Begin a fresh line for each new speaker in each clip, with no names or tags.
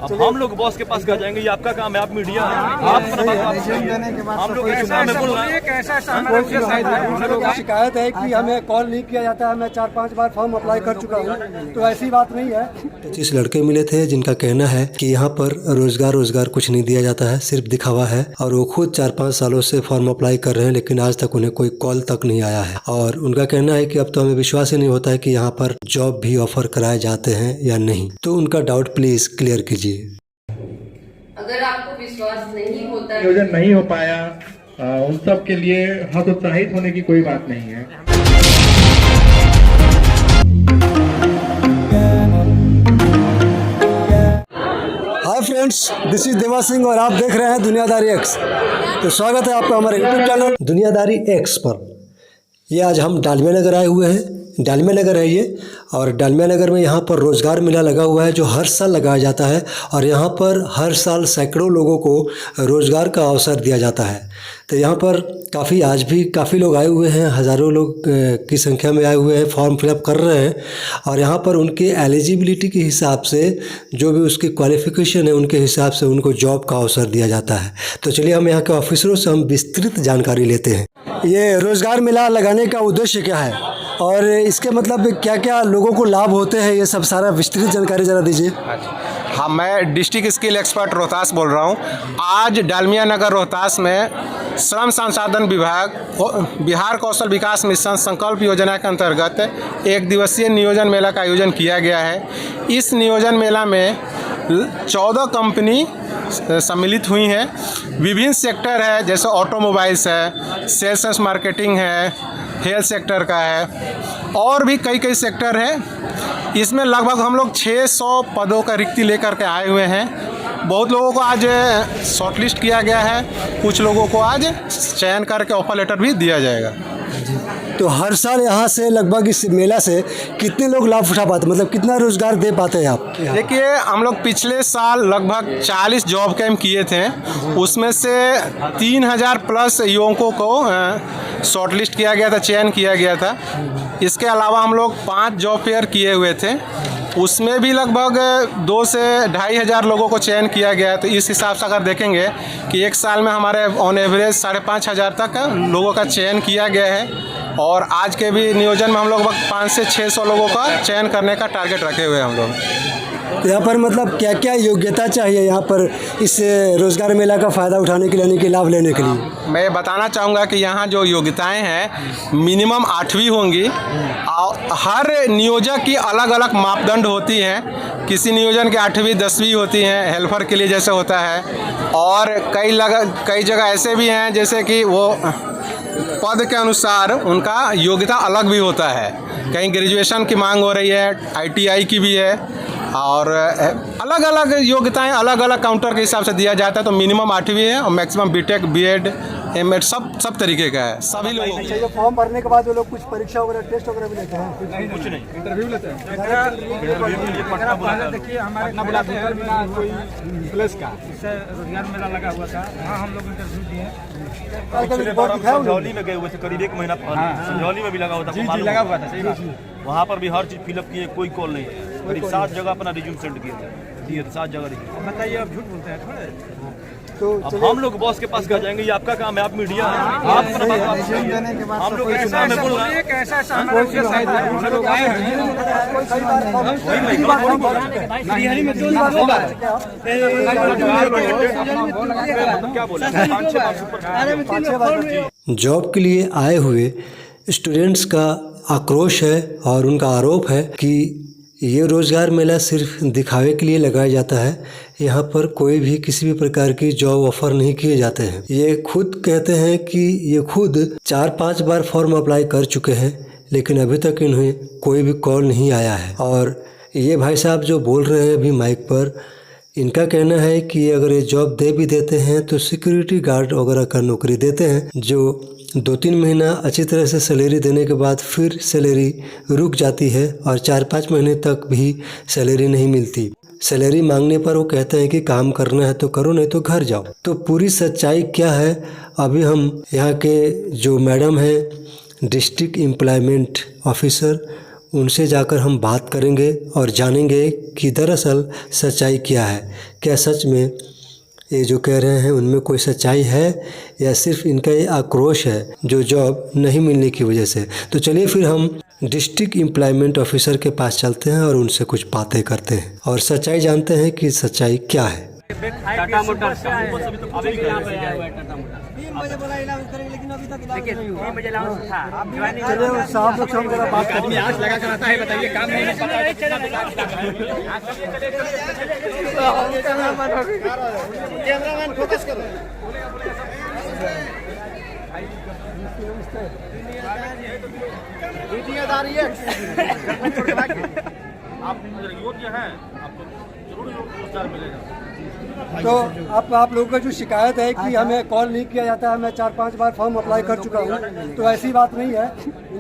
अब हम लोग बॉस के पास कहा जाएंगे, ये आपका काम है, आप मीडिया है, आप हम लोग
शिकायत है कि हमें कॉल नहीं किया जाता है। मैं 4-5 बार फॉर्म अप्लाई कर चुका हूँ, तो ऐसी बात नहीं है।
25 लड़के मिले थे जिनका कहना है कि यहाँ पर रोजगार कुछ नहीं दिया जाता है, सिर्फ दिखावा है। और वो खुद 4-5 सालों से फॉर्म अप्लाई कर रहे हैं, लेकिन आज तक उन्हें कोई कॉल तक नहीं आया है। और उनका कहना है कि अब तो हमें विश्वास ही नहीं होता है कि यहाँ पर जॉब भी ऑफर कराए जाते हैं या नहीं। तो उनका डाउट प्लीज क्लियर कीजिए।
अगर आपको विश्वास नहीं होता,
नियोजन नहीं हो पाया, उन सब के लिए हतोत्साहित होने की कोई बात नहीं है।
हाय फ्रेंड्स, दिस इज देवा सिंह और आप देख रहे हैं दुनियादारी एक्स। तो स्वागत है आपका हमारे यूट्यूब चैनल
दुनियादारी एक्स पर। ये आज हम डालमिया नगर आए हुए हैं। डालमिया नगर है ये, और डालमिया नगर में यहाँ पर रोज़गार मेला लगा हुआ है जो हर साल लगाया जाता है। और यहाँ पर हर साल सैकड़ों लोगों को रोज़गार का अवसर दिया जाता है। तो यहाँ पर आज भी काफ़ी लोग आए हुए हैं, हज़ारों लोग की संख्या में आए हुए हैं, फॉर्म फिलअप कर रहे हैं। और यहाँ पर उनके एलिजिबिलिटी के हिसाब से, जो भी उसकी क्वालिफ़िकेशन है उनके हिसाब से उनको जॉब का अवसर दिया जाता है। तो चलिए हम यहाँ के ऑफिसरों से हम विस्तृत जानकारी लेते हैं। ये रोज़गार मेला लगाने का उद्देश्य क्या है और इसके मतलब क्या क्या लोगों को लाभ होते हैं, ये सब सारा विस्तृत जानकारी ज़रा दीजिए।
हाँ, मैं डिस्ट्रिक्ट स्किल एक्सपर्ट रोहतास बोल रहा हूँ। आज डालमिया नगर रोहतास में श्रम संसाधन विभाग बिहार कौशल विकास मिशन संकल्प योजना के अंतर्गत 1 दिवसीय नियोजन मेला का आयोजन किया गया है। इस नियोजन मेला में 14 कंपनी सम्मिलित हुई हैं। विभिन्न सेक्टर है, जैसे ऑटोमोबाइल्स है, सेल्स एंड मार्केटिंग है, हेल्थ सेक्टर का है, और भी कई सेक्टर है। इसमें लगभग हम लोग 600 पदों का रिक्ति लेकर के आए हुए हैं। बहुत लोगों को आज शॉर्टलिस्ट किया गया है, कुछ लोगों को आज चयन करके ऑफर लेटर भी दिया जाएगा।
तो हर साल यहाँ से लगभग इस मेला से कितने लोग लाभ उठा पाते, मतलब कितना रोजगार दे पाते हैं आप?
देखिए, हम लोग पिछले साल लगभग 40 जॉब कैंप किए थे। उसमें से 3000 प्लस युवकों को शॉर्टलिस्ट किया गया था, चयन किया गया था। इसके अलावा हम लोग 5 जॉब फेयर किए हुए थे, उसमें भी लगभग 2 से 2500 लोगों को चयन किया गया। तो इस हिसाब से अगर देखेंगे कि एक साल में हमारे ऑन एवरेज 5500 तक लोगों का चयन किया गया है। और आज के भी नियोजन में हम लोग 500 से 600 लोगों का चयन करने का टारगेट रखे हुए हैं हम लोग।
यहाँ पर मतलब क्या क्या योग्यता चाहिए यहाँ पर इस रोज़गार मेला का फ़ायदा उठाने के लिए, यानी कि लाभ लेने के लिए?
मैं बताना चाहूँगा कि यहाँ जो योग्यताएं हैं मिनिमम 8वीं होंगी। हर नियोजक की अलग अलग मापदंड होती हैं। किसी नियोजन की 8वीं 10वीं होती हैं, हेल्पर के लिए जैसे होता है। और कई जगह ऐसे भी हैं जैसे कि वो पद के अनुसार उनका योग्यता अलग भी होता है। कहीं ग्रेजुएशन की मांग हो रही है, ITI की भी है, और अलग अलग योग्यताएं अलग अलग काउंटर के हिसाब से दिया जाता है। तो मिनिमम 8वीं है और मैक्सिमम BTech BEd MEd सब तरीके का है सभी लोगों
अच्छा, ये फॉर्म भरने के बाद वो लोग कुछ परीक्षा वगैरह, टेस्ट वगैरह भी लेते हैं?
कुछ नहीं,
इंटरव्यू लेते हैं।
देखिए, हमारे प्लस का रोजगार मेला लगा हुआ था, वहाँ हम लोग इंटरव्यू दिए। संझौली में गए हुए थे, करीब 1 महीना पहले संझौली में भी लगा हुआ था। जी लगा हुआ था, सही बात। वहाँ पर भी हर चीज़ फिलअप किए, कोई कॉल नहीं। करीब 7 जगह अपना रिज्यूम सेंड किए थे, 7 जगह रिज्यूम। बताइए, आप झूठ बोलते हैं थोड़े।
तो
अब हम लोग बॉस के पास कहा जाएंगे, ये आपका काम है, आप मीडिया है, आप हम लोग ऐसा में बोल रहे हैं। क्या बोला?
जॉब के लिए आए हुए स्टूडेंट्स का आक्रोश है और उनका आरोप है कि ये रोज़गार मेला सिर्फ दिखावे के लिए लगाया जाता है। यहाँ पर कोई भी किसी भी प्रकार की जॉब ऑफ़र नहीं किए जाते हैं। ये खुद कहते हैं कि ये खुद 4-5 बार फॉर्म अप्लाई कर चुके हैं, लेकिन अभी तक इन्हें कोई भी कॉल नहीं आया है। और ये भाई साहब जो बोल रहे हैं अभी माइक पर, इनका कहना है कि अगर ये जॉब दे भी देते हैं तो सिक्योरिटी गार्ड वगैरह का नौकरी देते हैं, जो 2-3 महीना अच्छी तरह से सैलरी देने के बाद फिर सैलरी रुक जाती है और 4-5 महीने तक भी सैलरी नहीं मिलती। सैलरी मांगने पर वो कहते हैं कि काम करना है तो करो, नहीं तो घर जाओ। तो पूरी सच्चाई क्या है, अभी हम यहाँ के जो मैडम हैं डिस्ट्रिक्ट एम्प्लॉयमेंट ऑफिसर, उनसे जाकर हम बात करेंगे और जानेंगे कि दरअसल सच्चाई क्या है। क्या सच में ये जो कह रहे हैं उनमें कोई सच्चाई है या सिर्फ इनका ये आक्रोश है जो जॉब नहीं मिलने की वजह से। तो चलिए फिर हम डिस्ट्रिक्ट एम्प्लॉयमेंट ऑफिसर के पास चलते हैं और उनसे कुछ बातें करते हैं और सच्चाई जानते हैं कि सच्चाई क्या है।
टाटा मोटर्स अभी यहाँ पे आया हुआ है टाटा मोटर्स। 3 बजे बोला इलाज करेंगे लेकिन अभी तक इलाज नहीं हुआ। 3 बजे लाउंस था।
चलिए साहब लोग से जरा बात
आदमी आँच लगा कर आता है, बताइए काम नहीं पता है कैमरामैन फोकस करो। आप योग्य हैं, आपको जरूर रोजगार मिलेगा।
तो आप लोगों का जो शिकायत है कि हमें कॉल नहीं किया जाता है, मैं 4-5 बार फॉर्म अप्लाई कर चुका हूँ, तो ऐसी बात नहीं है।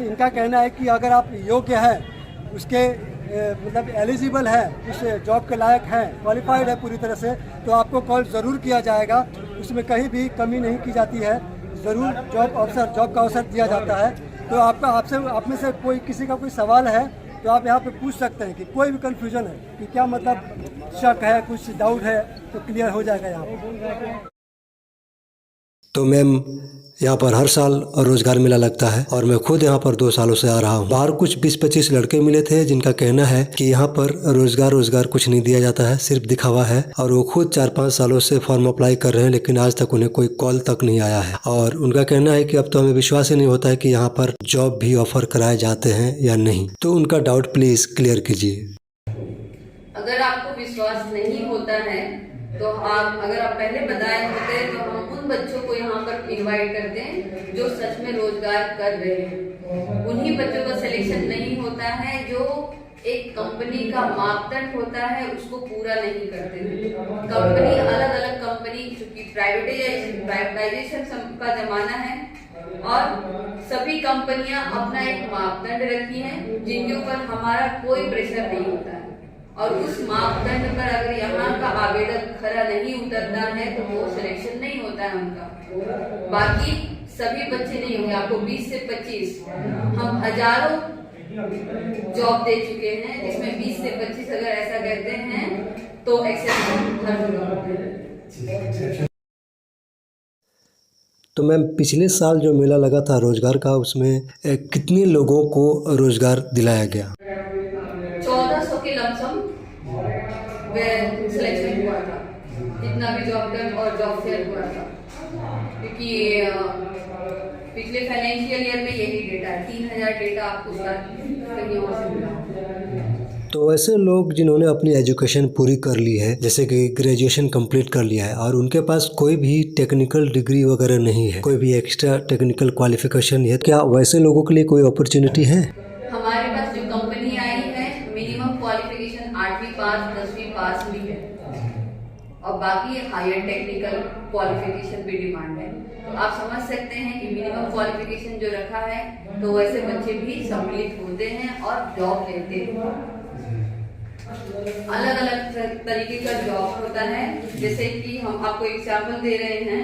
इनका कहना है कि अगर आप योग्य हैं, उसके मतलब एलिजिबल है, उस जॉब के लायक हैं, क्वालिफाइड है पूरी तरह से, तो आपको कॉल ज़रूर किया जाएगा। उसमें कहीं भी कमी नहीं की जाती है, ज़रूर जॉब का अवसर दिया जाता है। तो आप में से कोई किसी का कोई सवाल है तो आप यहाँ पे पूछ सकते हैं कि कोई भी कन्फ्यूजन है कि क्या मतलब शक है, कुछ डाउट है, तो क्लियर हो जाएगा यहाँ पर।
तो मैम यहाँ पर हर साल रोज़गार मेला लगता है और मैं खुद यहाँ पर 2 सालों से आ रहा हूँ। बाहर कुछ 20-25 लड़के मिले थे जिनका कहना है कि यहाँ पर रोज़गार कुछ नहीं दिया जाता है, सिर्फ दिखावा है, और वो खुद 4-5 सालों से फॉर्म अप्लाई कर रहे हैं लेकिन आज तक उन्हें कोई कॉल तक नहीं आया है। और उनका कहना है कि अब तो हमें विश्वास ही नहीं होता है कि यहाँ पर जॉब भी ऑफर कराए जाते हैं या नहीं। तो उनका डाउट प्लीज़ क्लियर कीजिए।
अगर आपको विश्वास नहीं होता है तो अगर आप पहले बताए होते तो हम उन बच्चों को यहाँ पर इनवाइट करते हैं जो सच में रोजगार कर रहे हैं। उन्हीं बच्चों का सिलेक्शन नहीं होता है जो एक कंपनी का मापदंड होता है उसको पूरा नहीं करते। कंपनी अलग कंपनी, चूंकि प्राइवेटाइजेशन का जमाना है और सभी कंपनियां अपना एक मापदंड रखी हैं जिनके ऊपर हमारा कोई प्रेशर नहीं होता है, और उस मापदंड पर अगर यहाँ का आवेदक खरा नहीं उतरता है तो वो सिलेक्शन नहीं होता है उनका। बाकी सभी बच्चे नहीं होंगे, आपको 20 से 25 हम हजारों जॉब दे चुके हैं जिसमें 20 से 25 अगर ऐसा कहते हैं तो एक्सेप्शन हर जगह।
तो मैम पिछले साल जो मेला लगा था रोज़गार का, उसमें कितने लोगों को रोज़गार दिलाया गया?
1400 के लमसम सिलेक्शन हुआ था, जितना भी जॉब टर्न और जॉब फेयर हुआ था, क्योंकि पिछले फाइनेंशियल ईयर में यही डेटा है। 3000 डेटा आपको कहीं और से मिला।
तो ऐसे लोग जिन्होंने अपनी एजुकेशन पूरी कर ली है, जैसे कि ग्रेजुएशन कंप्लीट कर लिया है और उनके पास कोई भी टेक्निकल डिग्री वगैरह नहीं है, कोई भी एक्स्ट्रा टेक्निकल क्वालिफिकेशन है, क्या वैसे लोगों के लिए कोई अपॉर्चुनिटी है?
हमारे पास जो कंपनी आई है मिनिमम क्वालिफिकेशन 8वीं पास 10वीं पास भी है और बाकी हायर टेक्निकल क्वालिफिकेशन भी डिमांड है। तो आप समझ सकते हैं कि मिनिमम क्वालिफिकेशन जो रखा है तो वैसे बच्चे भी सम्मिलित होते हैं और जॉब लेते हैं। अलग तरीके का जॉब होता है, जैसे कि हम आपको एग्जाम्पल दे रहे हैं।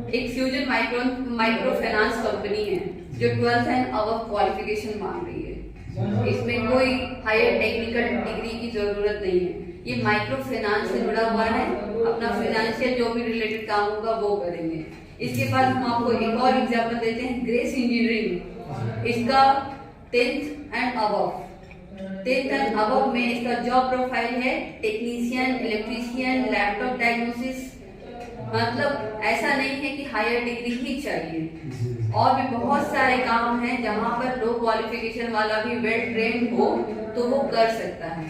एक फ्यूजन माइक्रो फाइनेंस कंपनी है जो 12th एंड अबव क्वालिफिकेशन मांग रही है। इसमें कोई हायर टेक्निकल डिग्री की जरूरत नहीं है। ये माइक्रो फाइनेंस से जुड़ा हुआ है, अपना फाइनेंशियल जो भी रिलेटेड काम होगा वो करेंगे। इसके बाद हम आपको एक और एग्जाम्पल देते हैं, ग्रेस इंजीनियरिंग। इसका 10th एंड अबव में इसका जॉब प्रोफाइल है टेक्नीशियन, इलेक्ट्रीशियन, लैपटॉप डायग्नोसिस। मतलब ऐसा नहीं है कि हायर डिग्री ही चाहिए, और भी बहुत सारे काम हैं जहां पर लो क्वालिफिकेशन वाला भी वेल ट्रेन्ड हो तो वो कर सकता है।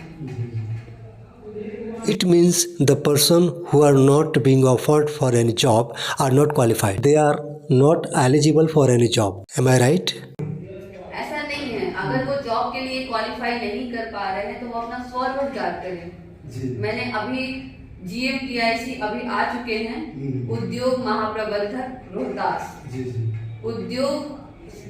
It means the person who are not being offered for any job are not qualified. They are not eligible for any job. Am I right?
ऐसा नहीं है, अगर वो जॉब के लिए क्वालिफाई नहीं कर पा रहे हैं तो वो अपना स्वरोजगार करें। मैंने अभी GMTIC अभी आ चुके हैं, उद्योग महाप्रबंधक रोहतास। उद्योग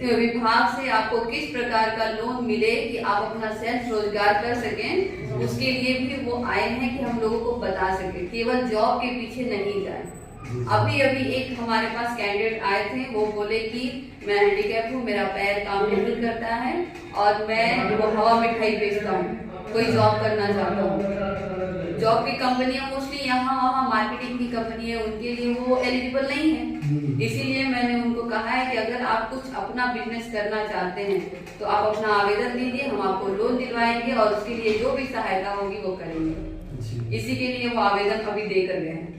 विभाग से आपको किस प्रकार का लोन मिले कि आप अपना सेल्फ रोजगार कर सकें, उसके लिए भी वो आए हैं कि हम लोगों को बता सकें, केवल जॉब के पीछे नहीं जाए। अभी एक हमारे पास कैंडिडेट आए थे, वो बोले कि मैं हैंडीकैप हूँ, मेरा पैर काम नहीं करता है और मैं वो हवा मिठाई बेचता हूँ, कोई जॉब करना चाहता हूँ। जॉब की कंपनियां मोस्टली यहाँ वहाँ मार्केटिंग की कंपनी है, उनके लिए वो एलिजिबल नहीं है। इसीलिए मैंने उनको कहा है कि अगर आप कुछ अपना बिजनेस करना चाहते हैं तो आप अपना आवेदन दीजिए, हम आपको लोन दिलवाएंगे और उसके लिए जो भी सहायता होगी वो करेंगे। इसी के लिए वो आवेदन अभी दे कर गए हैं।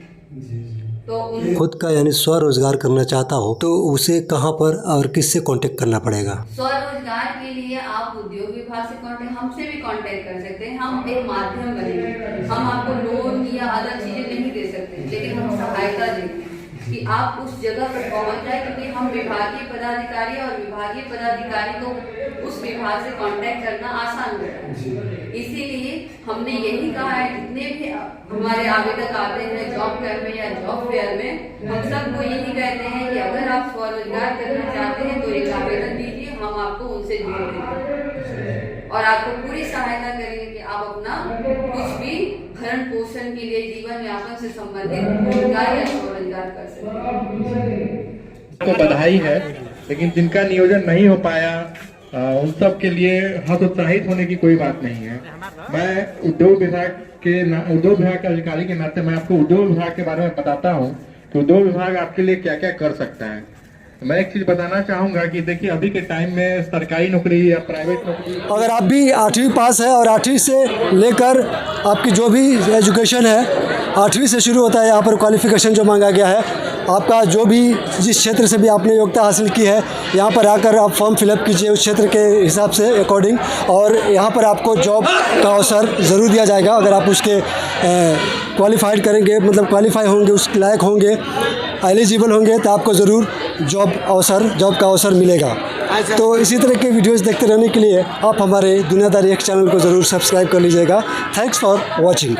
तो
खुद का यानी स्वरोजगार करना चाहता हो तो उसे कहाँ पर और किससे कांटेक्ट करना पड़ेगा?
स्वरोजगार के लिए आप उद्योग विभाग से हमसे भी कांटेक्ट कर सकते हैं। हम एक माध्यम बनेंगे, हम आपको लोन या अदर चीजें नहीं दे सकते, लेकिन हम सहायता देंगे कि आप उस जगह पर पहुंच जाए, क्योंकि हम विभागीय पदाधिकारी और विभागीय पदाधिकारी को उस विभाग से कांटेक्ट करना आसान होता है। इसीलिए हमने यही कहा है, जितने भी हमारे आवेदक आते हैं जॉब फेयर में या जॉब फेयर में, हम सबको यही कहते हैं कि अगर आप स्वरोजगार करना चाहते हैं तो एक आवेदन दीजिए, हम आपको उनसे जोड़ देंगे और आपको पूरी सहायता करेंगे कि आप अपना कुछ भी भरण पोषण के लिए, जीवन यापन से संबंधित रोजगार या स्वरोजगार कर सकें।
तो बधाई है, लेकिन जिनका नियोजन नहीं हो पाया उन सब के लिए हतोत्साहित होने की कोई बात नहीं है। मैं उद्योग विभाग के अधिकारी के नाते मैं आपको उद्योग विभाग के बारे में बताता हूँ कि उद्योग विभाग आपके लिए क्या क्या कर सकता है। मैं एक चीज बताना चाहूंगा कि देखिए अभी के टाइम में सरकारी नौकरी या प्राइवेट नौकरी,
अगर आप भी 8वीं पास है और 8वीं से लेकर आपकी जो भी एजुकेशन है 8वीं से शुरू होता है, यहाँ पर क्वालिफिकेशन जो मांगा गया है, आपका जो भी जिस क्षेत्र से भी आपने योग्यता हासिल की है यहाँ पर आकर आप फॉर्म फिलअप कीजिए उस क्षेत्र के हिसाब से अकॉर्डिंग, और यहाँ पर आपको जॉब का अवसर ज़रूर दिया जाएगा। अगर आप उसके क्वालिफाइड करेंगे, मतलब क्वालिफाई होंगे, उस लायक होंगे, एलिजिबल होंगे तो आपको ज़रूर जॉब का अवसर मिलेगा। तो इसी तरह के वीडियोस देखते रहने के लिए आप हमारे दुनियादारी एक्स चैनल को ज़रूर सब्सक्राइब कर लीजिएगा। Thanks for watching.